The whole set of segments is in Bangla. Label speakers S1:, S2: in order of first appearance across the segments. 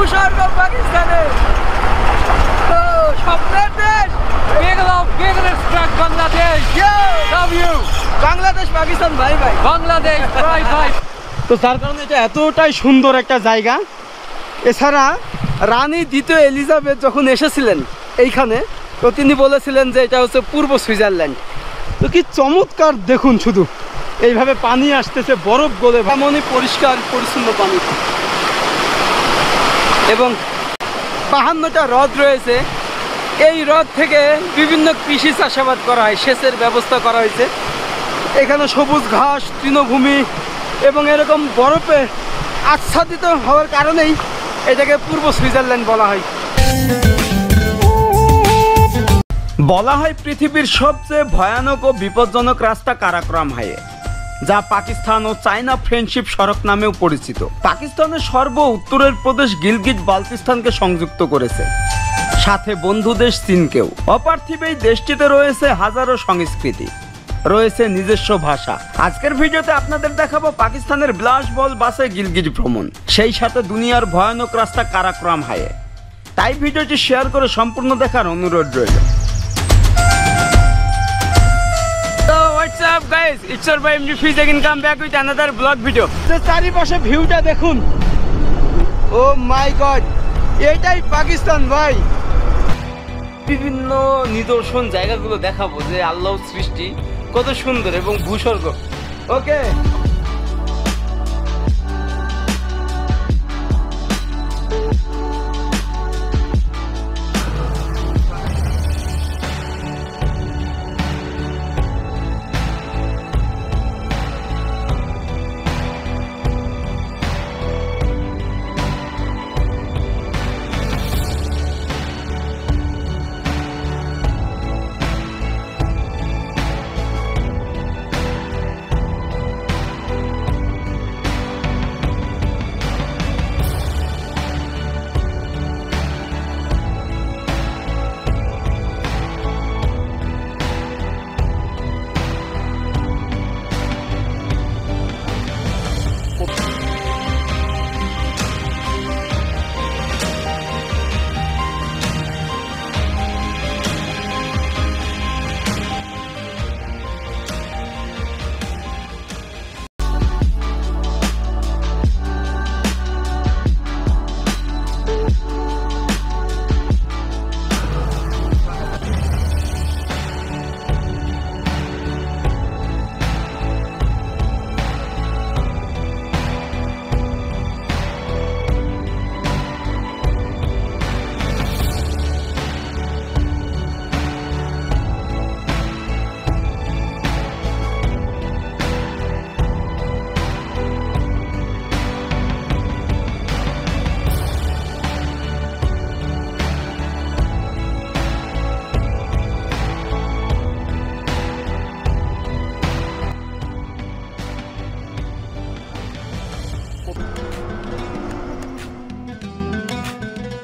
S1: ভূস্বর্গ পাকিস্তানে। তো স্বপ্নের দেশ বাংলাদেশ। লাভ ইউ বাংলাদেশ, পাকিস্তান ভাই ভাই, বাংলাদেশ ভাই ভাই। তো যার কারণে এটা এতটাই সুন্দর একটা জায়গা। এছাড়া রানী দ্বিতীয় এলিজাবেথ যখন এসেছিলেন এইখানে, তো তিনি বলেছিলেন যে এটা হচ্ছে পূর্ব সুইজারল্যান্ড। তো কি চমৎকার দেখুন, শুধু এইভাবে পানি আসতেছে বরফ গলে, এমনই পরিষ্কার পরিচ্ছন্ন পানি। এবং 52টা হ্রদ রয়েছে। এই হ্রদ থেকে বিভিন্ন কৃষি চাষাবাদ করা হয়, সেচের ব্যবস্থা করা হয়েছে। এখানে সবুজ ঘাস, তৃণভূমি এবং এরকম বরফে আচ্ছাদিত হওয়ার কারণেই এটাকে পূর্ব সুইজারল্যান্ড বলা হয়। বলা হয় পৃথিবীর সবচেয়ে ভয়ানক ও বিপজ্জনক রাস্তা কারাকোরাম হাইওয়ে, যা পাকিস্তান ও চায়না ফ্রেন্ডশিপ সড়ক নামেও পরিচিত। পাকিস্তানের সর্ব উত্তরের প্রদেশ গিলগিট বালতিস্তানকে সংযুক্ত করেছে, সাথে বন্ধু দেশ চীনকেও। অপার্থিব এই দেশটিতে রয়েছে হাজারো সংস্কৃতি, রয়েছে নিজস্ব ভাষা। আজকের ভিডিওতে আপনাদের দেখাবো পাকিস্তানের বিলাসবহুল বাসে গিলগিট ভ্রমণ, সেই সাথে দুনিয়ার ভয়ানক রাস্তা কারাকোরাম হাইওয়ে। তাই ভিডিওটি শেয়ার করে সম্পূর্ণ দেখার অনুরোধ রইল। What's up guys, it's your boy MD Fiz again, come back with another vlog video. চারিপাশে ভিউটা দেখুন, ও মাই গড, এটাই পাকিস্তান ভাই। বিভিন্ন নিদর্শন জায়গাগুলো দেখাবো যে আল্লাহর সৃষ্টি কত সুন্দর এবং ভূস্বর্গ। ওকে,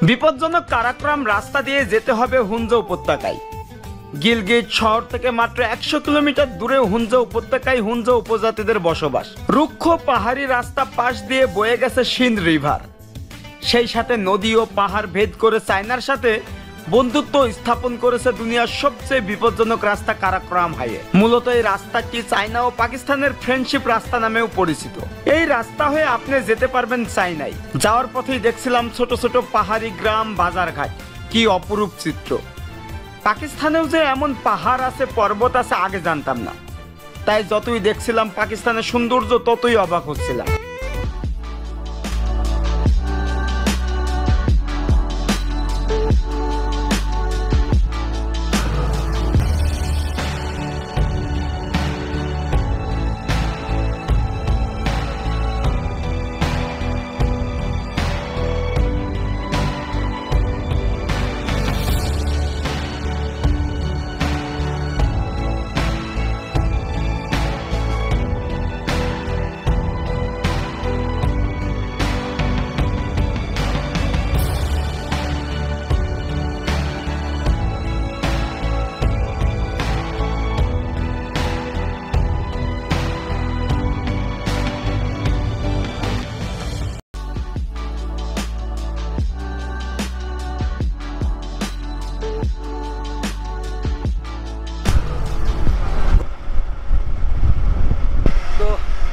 S1: বিপজ্জনক কারাকোরাম রাস্তা দিয়ে যেতে হবে হুঞ্জ উপত্যকায়। গিলগিট শহর থেকে মাত্র 100 কিলোমিটার দূরে হুঞ্জ উপত্যকায় হুঞ্জ উপজাতিদের বসবাস। রুক্ষ পাহাড়ি রাস্তা পাশ দিয়ে বয়ে গেছে সিন্ধ রিভার, সেই সাথে নদী ও পাহাড় ভেদ করে চায়নার সাথে বন্ধুত্ব স্থাপন করেছে দুনিয়ার সবচেয়ে বিপজ্জনক রাস্তা কারাকোরাম হাইওয়ে। মূলত এই রাস্তাটি চায়না ও পাকিস্তানের ফ্রেন্ডশিপ রাস্তা নামেও পরিচিত। এই রাস্তা হয়ে আপনি যেতে পারবেন চায়নায়। যাওয়ার পথেই দেখছিলাম ছোট ছোট পাহাড়ি গ্রাম, বাজারঘাট, কি অপরূপ চিত্র। পাকিস্তানেও যে এমন পাহাড় আছে, পর্বত আছে, আগে জানতাম না। তাই যতই দেখছিলাম পাকিস্তানের সৌন্দর্য, ততই অবাক হচ্ছিলাম।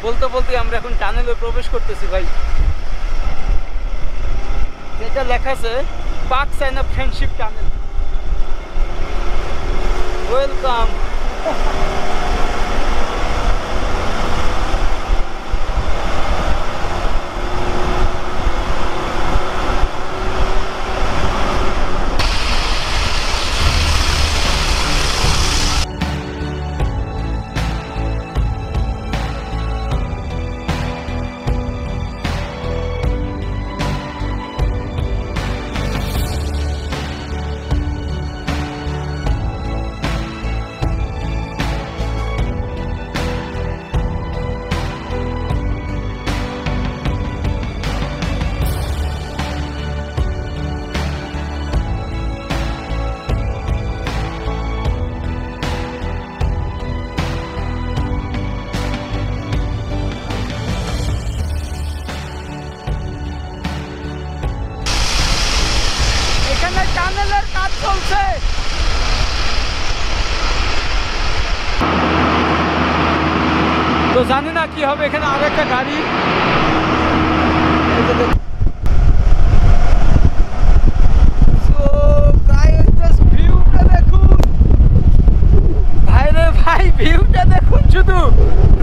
S1: বলতে বলতে আমরা এখন টানেলে প্রবেশ করতেছি ভাই, যেটা লেখা আছে পাক চায়না ফ্রেন্ডশিপ টানেল। ওয়েলকাম। টানেলের কাজ চলছে। তো জানি না কি হবে, এখানে আরো একটা গাড়ি। ভাই রে ভাই, ভিউটা দেখুন শুধু,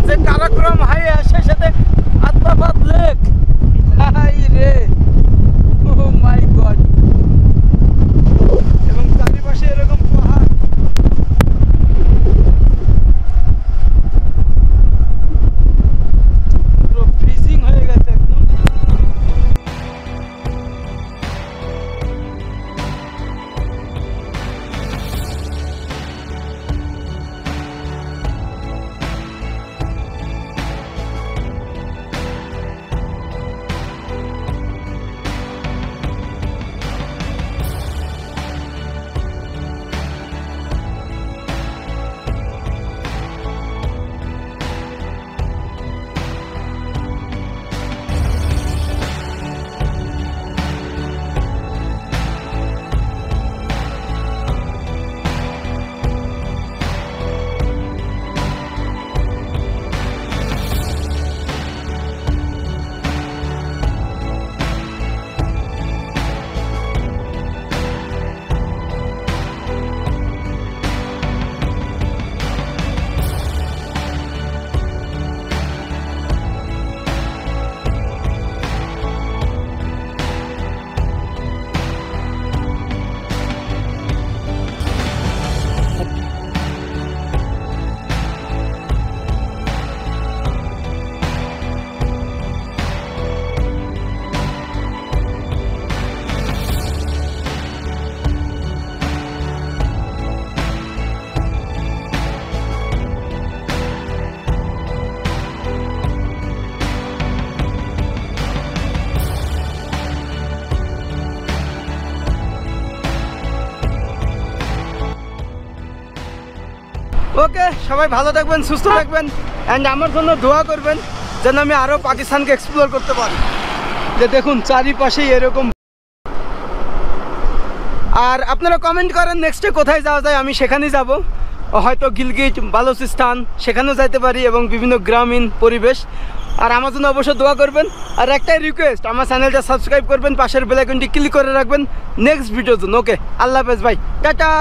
S1: যে কারাকোরাম হাইওয়ে সেই সাথে আত্মাবাদ লেক। ভাই রে, ও মাই গড। এবং চারিপাশে এরকম পাহাড়। পুরো ফ্রিজিং হয়ে গেছে একদম। ওকে, সবাই ভালো থাকবেন, সুস্থ থাকবেন, অ্যান্ড আমার জন্য দোয়া করবেন যেন আমি আরও পাকিস্তানকে এক্সপ্লোর করতে পারি। যে দেখুন চারিপাশেই এরকম। আর আপনারা কমেন্ট করেন নেক্সটে কোথায় যাওয়া যায়, আমি সেখানেই যাব। হয়তো গিলগিট, বালুচিস্তান সেখানেও যাইতে পারি, এবং বিভিন্ন গ্রামীণ পরিবেশ। আর আমার জন্য অবশ্যই দোয়া করবেন। আর একটাই রিকোয়েস্ট, আমার চ্যানেলটা সাবস্ক্রাইব করবেন, পাশের বেল আইকনটি ক্লিক করে রাখবেন নেক্সট ভিডিওর জন্য। ওকে, আল্লাহ হাফেজ ভাই, টাটা।